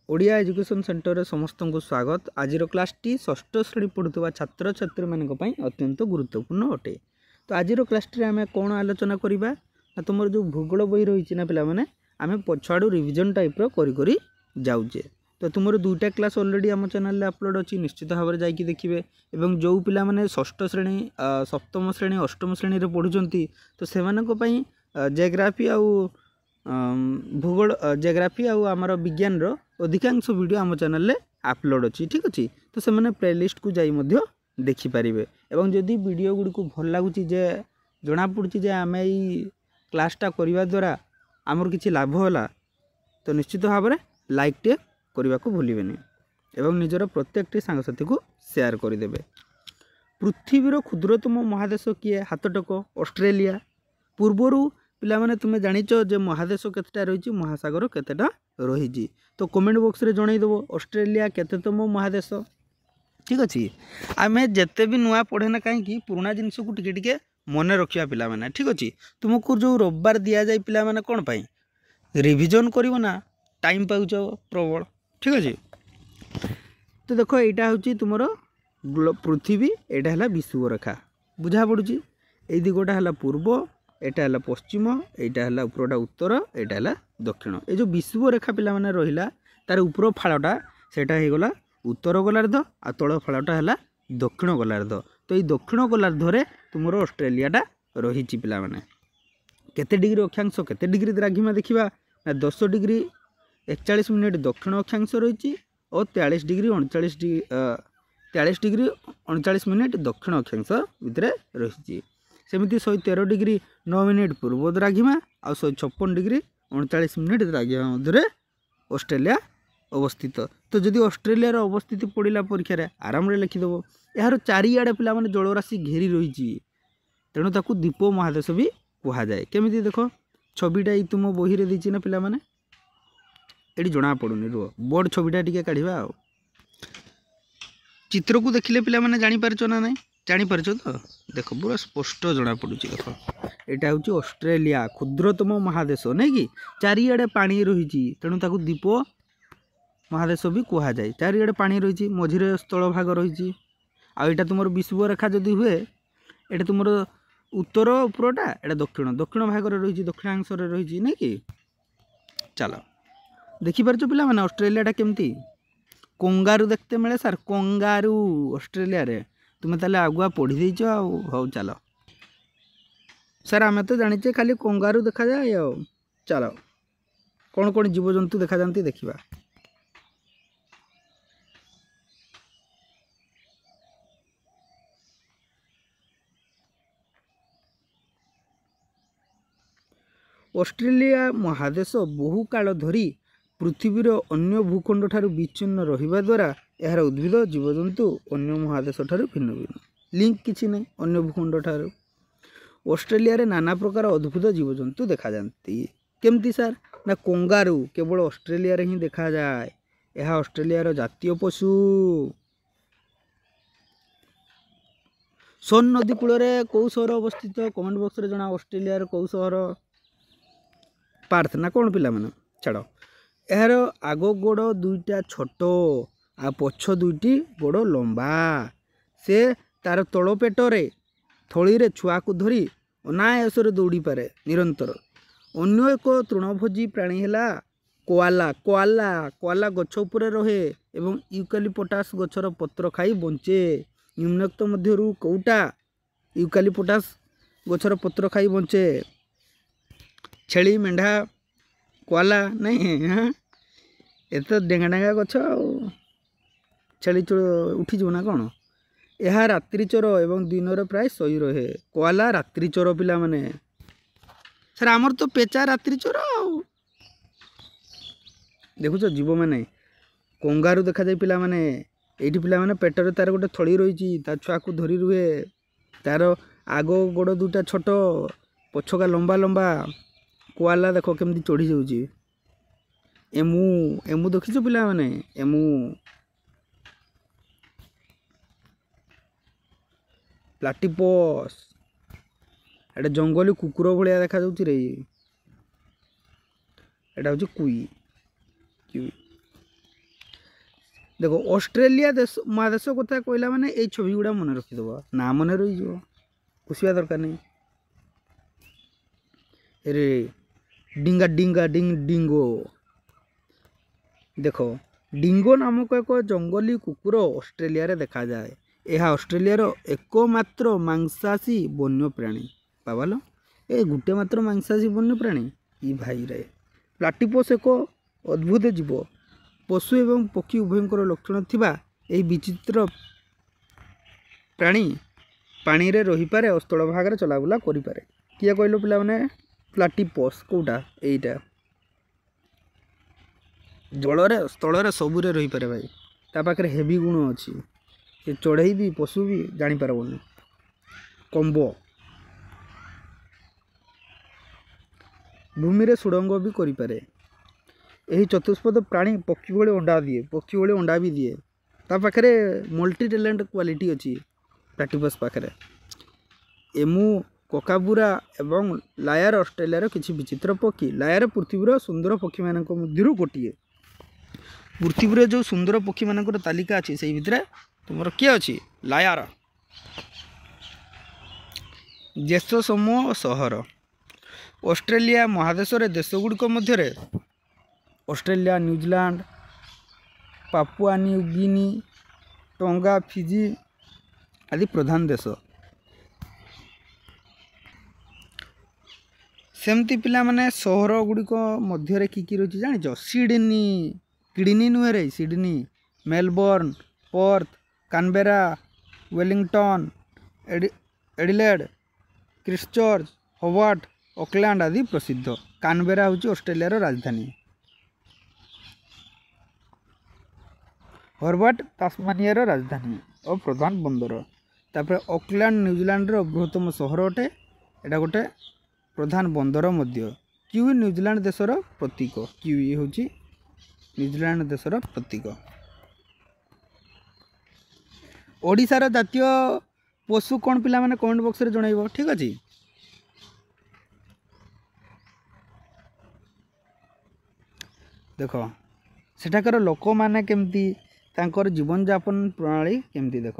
Odia education centre रे समस्त को स्वागत। आज क्लास टी षष्ठ श्रेणी पढ़ुवा छात्र छात्री मानी अत्यंत गुरुत्वपूर्ण अटे। तो आज क्लास टी आम कौन आलोचना करवा तुम जो भूगोल बही रही ना पिला माने आम पछाड़ू रिविजन टाइप करी जाऊे। तो तुम दुईटा क्लास ऑलरेडी आम चैनल रे अपलोड अच्छी निश्चित भाव में जाकि देखिए। एवं जो पिला माने षष्ठ श्रेणी सप्तम श्रेणी अष्टम श्रेणी रे पढ़ुचंती तो सेमानंको जियोग्राफी आउ भूगोल जियोग्राफी आउ आमर विज्ञान रो अधिकांश वीडियो आम चैनल रे अपलोड अच्छी। ठीक अच्छे तो से प्लेलिस्ट को जाई मध्य देखि पारिबे। एवं जदि वीडियो गुडी को भल लागुच जे जना पड़ुची जे आम यही क्लासटा करने द्वारा आमर किसी लाभ होला तो निश्चित भाव में लाइक टे करने को भूलें एवं निजर प्रत्येक सांगसाथी को शेयर करदे। पृथ्वीर क्षुद्रतम महादेश किए हाथटक ऑस्ट्रेलिया। पूर्वर पिला माने तुमे जानिच जे महादेश केतेटा रही महासागर केतेटा रही तो कमेंट बॉक्स रे जनईदेव ऑस्ट्रेलिया केतेतम महादेश। ठीक अच्छे आम जिते भी नुआ पढ़े ना कहीं पुराना जिनस को टिके मन रखा पिला माने। ठीक अच्छे तुमको जो रविवार दि जाए पिला माने कौन पाई रिविजन करिवो ना टाइम पाउच प्रबल। ठीक अच्छे तो देख यहाँ हूँ तुम पृथ्वी यहाँ है विषुवरेखा बुझा पड़ुची। ये दिगटा है पूर्व एटा है पश्चिम एटा है उपरटा उत्तर एटा है दक्षिण। ये जो विषुवरेखा पिला माने रहिला तार उपर फाड़टा सेटा हो गला उत्तर गोलार्ध आ तल फाड़टा है दक्षिण गोलार्ध। तो ये दक्षिण गोलार्धरे तुम ऑस्ट्रेलियाटा रही पिला माने। केते डिग्री अक्षांश केते डिग्री द्राघिमा देखा ना 10 डिग्री 41 मिनिट दक्षिण अक्षांश रही और 43 डिग्री 39 मिनिट दक्षिण अक्षांश भितर रही। सेमती 113 डिग्री 9 मिनिट पूर्व द्राघिमा और 156 डिग्री 39 मिनिट द्राघिमा मध्य ऑस्ट्रेलिया अवस्थित। तो जदि ऑस्ट्रेलिया अवस्थिति पड़ा परीक्षा आराम लिखिदेव। यार चारिआडे पिला माने जलराशि घेरी रही तेणु ताकू द्वीप महादेश भी कह जाए। केमिति देख छविटा ये तुम बही रे देछि ना पिला माने एटी जना पड़ुनी रुह बोर्ड छविटा टिके काढ़िबा। आ चित्र को देखिले पिला माने जानि पारछो ना नहीं जानि पारछो तो देख पूरा स्पष्ट जना पड़ुछि। देख एटा होछि ऑस्ट्रेलिया क्षुद्रतम महादेश नहीं कि चारिआडे पानी रही तेणु ताकू द्वीप महादेश भी कह जाए। चारिआडे पानी रही मझिरे स्थल भाग रही आईटा तुम विषुवरेखा जदि हुए ये तुम उत्तर उपरटा एटा दक्षिण दक्षिण भाग रही दक्षिणांश रही नहीं कि। चलो देखिपार पिला माने ऑस्ट्रेलिया केमती कंगारू देखते मिले सार कंगारू ऑस्ट्रेलिया रे तुम्हें ताले आगुआ पढ़ी देच। हौ चलो सार आम तो जाने खाली कंगारू देखा जाए। चलो कौन कौन जीवजंतु देखा जाती देखा। ऑस्ट्रेलिया महादेश बहु काल धरी पृथ्वीर अन्य भूखंड ठारू विच्छिन्न रहिबा द्वारा यार उद्भिद जीवजंतु अन्य महादेश ठारू भिन्न भिन्न लिंक किछि नै अन्य भूखंड ठारू। ऑस्ट्रेलिया रे नाना प्रकार अद्भुत जीवजंतु देखा जाती केमती सार ना कंगारू केवल ऑस्ट्रेलिया रे ही देखा जाए। यह ऑस्ट्रेलिया रो जातीय पशु। सोन नदी कूल कौ सहर अवस्थित कमेंट बॉक्स रे जना ऑस्ट्रेलिया रो कौ सहर पार्थ ना कौन पिला माने छाड़। यार आग गोड़ दुईटा छोट आ पछ दुईटी गोड़ लंबा से तार तल पेटरे थली रे छुआ को धरी अनायास दौड़ी पारे निरंतर। अन्य एक तृणभोजी प्राणी है कोआला। कोआला कोआला गछ उपरे रहे एवं यूकालिपटास गछर पत्र खाई बंचे। निम्नोक्त मध्यरु कौटा यूकालिपटास गछर पत्र खाई बंचे। छेली मेढ़ा कोआला नहीं हाँ एत डेंगा डेंगा गछ छेली उठीज ना कौन। यह रात्रिचर एवं दिन प्राय शई रहे। कोआला रात्रिचर पिला माने सर आमर तो पेचा रात्रिचर देखुच जीव मैंने कंगारू देखा जाए पिला माने एठी पिला माने पेटर तार गोटे थली रही तार छुआ को धरी रुहे तार आग गोड़ दुटा छोट पछका लंबा लंबा। कोआला देख केमती चढ़ी जाऊँगी। एमु एमु देखिछ पिला माने एमु प्लाटिपस एटा जंगली कुकुर भाया देखा जाऊँ रे। एटा हूँ कुई देखो ऑस्ट्रेलिया देश महादेश कथा कहला माने ये छवि गुड़ा मन रखीदेव ना मन रही पुषा दरकार नहीं। अरे डिंगा डिंगा डिंग डिंगो देख डिंगो नामक एक जंगली कुकुर ऑस्ट्रेलिया रे देखा जाए। यह ऑस्ट्रेलिया एकमात्र मांसाशी वन्य प्राणी बाबालो ए गुटे मात्र मांसाशी वन्य प्राणी ई भाई रे। प्लाटिपस एक अद्भुत जीव पशु एवं पक्षी उभयंकर लक्षण थिबा एही विचित्र प्राणी पानी रे रही पारे स्थल भाग रे चलाबुला करि पारे। किया कहलो पिला माने प्लाटिपस कोटा एईटा जल रे स्थल रे सबु रे रही पारे भाई। ता पाखरे हेवी गुण अछि से चढ़ई भी पशु भी जानी पारबनी। कंबो भूमि रे सुड़ंग भी करि पारे। यही चतुष्पद प्राणी पक्षी भली अंडा दिए पक्षी भली अंडा भी दिए। ता पाखरे मल्टी टैलेंट क्वालिटी अछि प्लाटिपस पाखरे। एमु कोकाबुरा एवं लायर ऑस्ट्रेलिया किछि विचित्र पक्षी। लायर पृथ्वीर सुंदर पक्षी मानक मध्यरु गोटिए। पृथ्वीर जो सुंदर पक्षी मानकर तालिका अछि सेहि भितरे तुमर किए अछि लायर। देश समूह सहर ऑस्ट्रेलिया महादेश देश गुड़िक मध्य Australia New Zealand Papua New Guinea Tonga Fiji आदि प्रधान देश। सेमती पिला माने सहर गुड़िक मध्य कि रही जानिच सिडनी किडनी नुहे रे Sydney Melbourne Perth Canberra Wellington Adelaide Christchurch Hobart Auckland आदि प्रसिद्ध। कानबेरा हूँ ऑस्ट्रेलिया राजधानी। होबार्ट तास्मानिया राजधानी और प्रधान बंदर। तापर ऑकलैंड न्यूजीलैंड बृहत्तम सहर अटे। एटा गोटे प्रधान बंदर मध्य। किवी न्यूजीलैंड देशर प्रतीक। किवी हूँ न्यूजीलैंड देशर प्रतीक। ओडिशार जातीय पशु कौन पिला माने कमेंट बॉक्स रे जणाइबो ठीक अछि। देख सेठाकर लोक माने केमती तांकर जीवन यापन प्रणाली केमती देख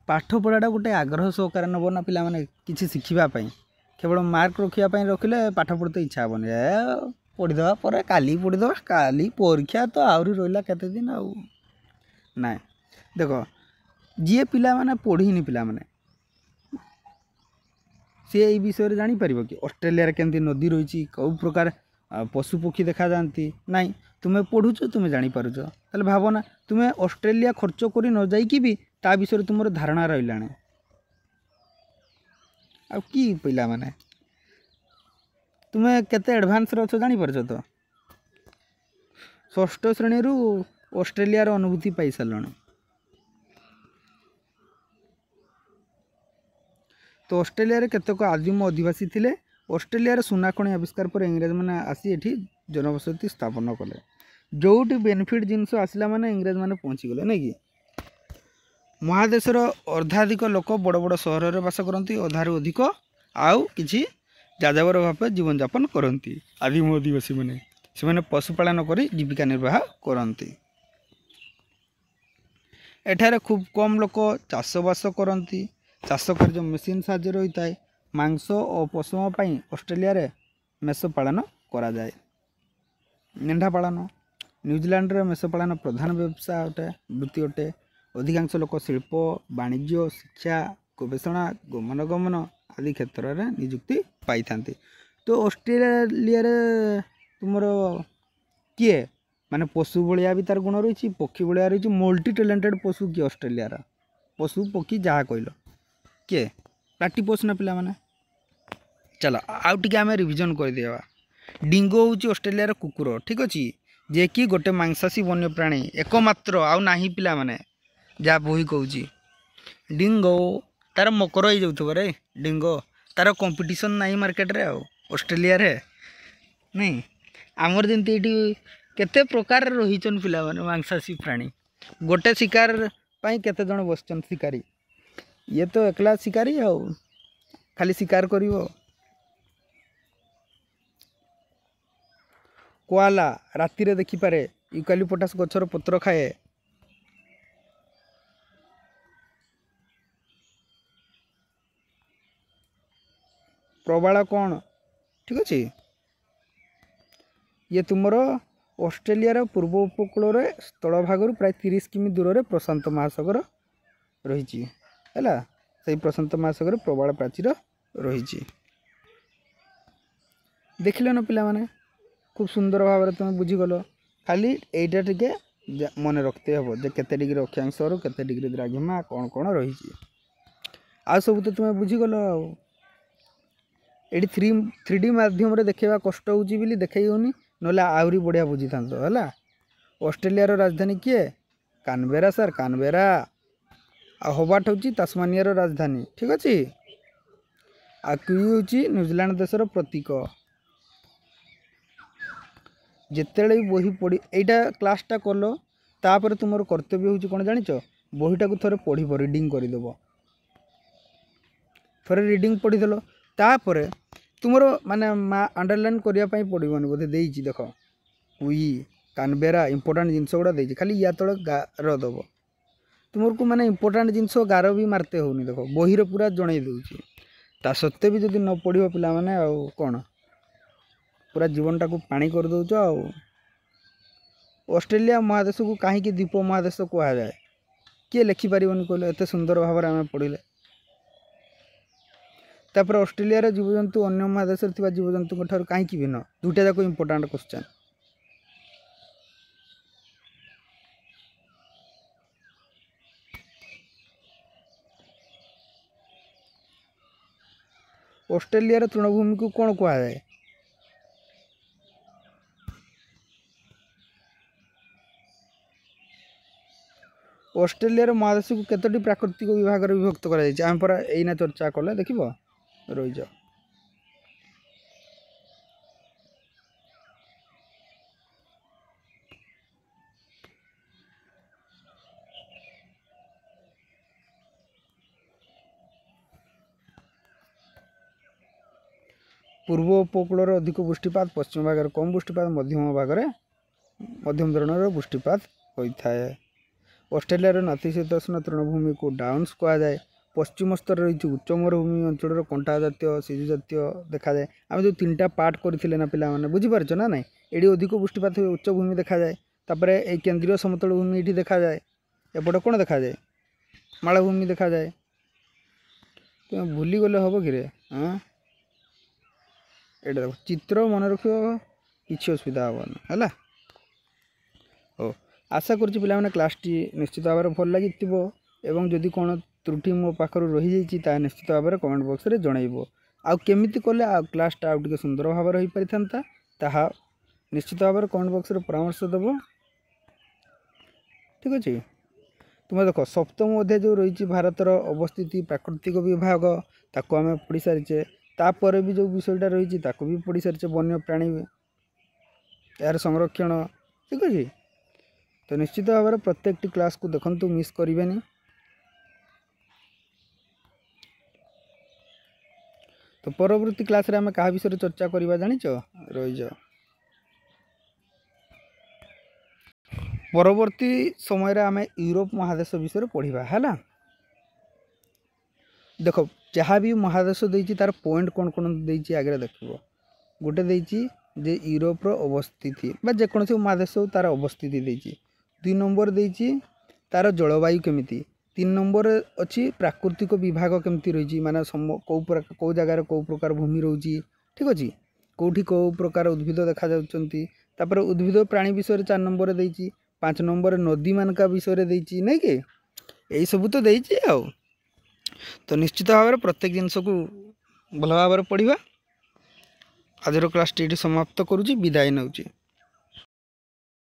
पाठ पढ़ाटा गोटे आग्रह सहकार नब ना पिला माने किछि शिखिबा पई केवल मार्क रखिया पई रखिले पाठ पढ़ते इच्छा होबनी पढ़ी दवा पर काली पढ़ी दवा काली परीक्षा तो आउरी रोइला केते दिन आउ ना। देख जी पिला माने पढ़ीनी पिला माने सी यही विषय जानी पारिबो कि ऑस्ट्रेलिया रे केमती नदी रही कौ प्रकार पशु पक्षी देखा जाती ना। तुम्हें पढ़ुच तुम्हें जानी पारुच ताले भाव ना तुम्हें ऑस्ट्रेलिया खर्च करी न जाइकी भी ता विषय तुम धारणा रहिलाने। आ कि पिला माने तुम्हें केते एडवांस रे जानी पारछ तो षष्ठ श्रेणी रु ऑस्ट्रेलिया रो अनुभूति पाई सारलणे। तो ऑस्ट्रेलिया रे केतक आदिम अधिवासी थिले। ऑस्ट्रेलिया रे सुना खଣି आविष्कार पर इंग्रेज माने आसी एठी जनबसति स्थापन कले। जोटी बेनिफिट जिनस आसला माने इंग्रेज माने पहुँची गले नहीं कि महादेशर अर्धाधिक लोक बड़ बड़ सहर रे बास करती अधारु अधिक आउ किछि जाजावर भाव जीवन यापन करती। आदिम आदिवासी माने से माने पशुपालन करी जीविका निर्वाह करती। एठारे खूब कम लोक चाषबास करती। चाष कार्य मेसीन साहाय्य रही है। मांस और पशुओं पर ऑस्ट्रेलिया रे मेष पालन करा जाए। मेंढा पालन न्यूजीलैंड रे मेष पालन प्रधान व्यवसाय अटे वृत्ति अटे। अधिकांश लोक शिल्प वाणिज्य शिक्षा गवेषणा गमनागमन आदि क्षेत्र में नियुक्ति पाई थांती। तो ऑस्ट्रेलिया रे तुमर किए माने पशु भलिया भी तार गुण रही पक्षी भलिया रही मल्टी टैलेंटेड पशु किए ऑस्ट्रेलिया रा पशु पक्षी जहाँ कहल किए प्लाटिपस ना पिला माने। चलो आउ टिके आमे रिविजन कर देवा। डिंगो हूँ ऑस्ट्रेलिया रा कुकुर ठीक अच्छे जे कि गोटे मांसाशी वन्य प्राणी एकमात्र आउ नाही पिला माने जहाँ बही कहूँ। डिंगो तार मकर हो जाऊ रे डिंगो तार कंपटीशन नहीं मार्केट रे ऑस्ट्रेलिया रे नहीं आमर जमी ये केते प्रकार रही पिला माने मांसाशी प्राणी गोटे शिकार पाई केते जन बसचन शिकारी ये तो एकला शिकारी खाली शिकार करिवो। कोआला राति रे देखि पारे यूकालिपटास गछर पत्र खाए। प्रबाल कौन ठीक अच्छे ये तुमर ऑस्ट्रेलिया पूर्व उपकूल स्थल भाग प्राय 30 किमी दूर में प्रशांत महासागर रही है से प्रशांत महासागर प्रबाल प्राचीर रही देखिल न पिला माने खूब सुंदर भाव में तुम बुझीगल खाली एटा टिके मन रखते हे जे केते डिग्री अक्षांश रो केते डिग्री द्राघिमा कौन कौन रही आ सब तो तुम्हें बुझीगल ये 3D माध्यम देखा कष्ट होली देखई होनी ना आहरी बढ़िया बुझी था है ऑस्ट्रेलिया राजधानी किए कानबेरा सर कानबेरा आ होबार्ट हूँ तास्मानिया राजधानी ठीक अच्छे आ क्यू हूँ न्यूजीलैंड देशर प्रतीक जिते भी बही पढ़ी यहाँ क्लासटा कल तापर तुम कर्तव्य हूँ कौन जाच बहीटा को थे पढ़ रिडिंग करदेव थे रिडिंग पढ़ीदेल तापर तुम माने माँ अंडरलाइन करने पड़ोनी बोधे देख देख हुई कानबेरा इंपोर्टाट जिनस गुड़ा देती खाली या तले गार दब तुमको माने इंपोर्टाट जिनस गार भी मारते होनी देख बहीर पूरा जन दूसरी ता सत्वे भी जब न पढ़ पिला माने कौन पूरा जीवनटा को पानी कर दौच ऑस्ट्रेलिया महादेश को कहीं द्वीप महादेश कह जाए किए लिखिपर कहले एत सुंदर भाव में आम पढ़ले तापर ऑस्ट्रेलिया जीवजंतु अन्य महादेश जीवजंतु कहीं भिन्न दुटा जाक इंपोर्टाट क्वेश्चन ऑस्ट्रेलिया तृणभूमि को कौन कह जाए ऑस्ट्रेलिया महादेश को केतोटी प्राकृतिक विभाग विभक्त करा पर एना चर्चा कले देख रही जाओ पूर्व उपकूल अधिक वृष्टिपात पश्चिम भाग कम वृष्टिपात मध्यम भाग मध्यम धरण वृष्टिपात होता है ऑस्ट्रेलिया नातिशीतोष्ण तृणभूमि को डाउन्स कह जाए पश्चिम स्तर रही उच्च मरुभूमि अंचल कंटा जातीय सिजु जातीय देखा जाए आम जो 3टा पार्ट करते ना पिला माने बुझीपार ना ना ये अधिक वृष्टिपात हुए उच्च भूमि देखा जाए तापर ये केंद्रीय समतल भूमि ये देखा जाए एपटे कौन देखा जाए मालभूमि देखा जाए तुम भूली गले हम कि हाँ ये देख चित्र मन रख कि असुविधा हेनी है हो आशा करुँच पे क्लास टी निश्चित भाव में भल लगी एवं जदि कौन त्रुटि मो पाखर रही जाइए निश्चित भाव में कमेंट बॉक्स में जनइब आमती कले क्लासटा आउ टे सुंदर भाव में हो पारि था निश्चित भाव में कमेंट बॉक्स में परामर्श देव ठीक अच्छे तुम देख सप्तम अध्याय जो रही भारतर अवस्थिति प्राकृतिक विभाग ताको आम पढ़ी सारीचे तापर भी जो विषयटा रही भी पढ़ी सारीचे वन्य प्राणी यार संरक्षण ठीक अच्छे तो निश्चित भाव में प्रत्येक क्लास को देखंतु मिस करें तो परवर्ती क्लास रे आम क्या विषय चर्चा करवा जानिच रही जाओ परवर्ती समय आम यूरोप महादेश विषय पढ़ा है देख जहाँ भी महादेश देती तार पॉइंट कौन कौन देती आगे देख गोटे देती जे यूरोप अवस्थिति जेकोसी महादेश तार अवस्थिति देती 2 नंबर देती तार जलवायु केमिति 3 नंबर अच्छी प्राकृतिक विभाग केमती रही माने कौ जगार कौ प्रकार भूमि रोची ठीक अच्छे कौटी कौ प्रकार उद्भिद देखा जापर उद्भिद प्राणी विषय 4 नंबर देती 5 नंबर नदी मानका विषय देती नहीं कि यही सब तो देती तो निश्चित भाव में प्रत्येक जिनस को भल भाव पढ़ा आज क्लास टी समाप्त करुँची विदाय नौची।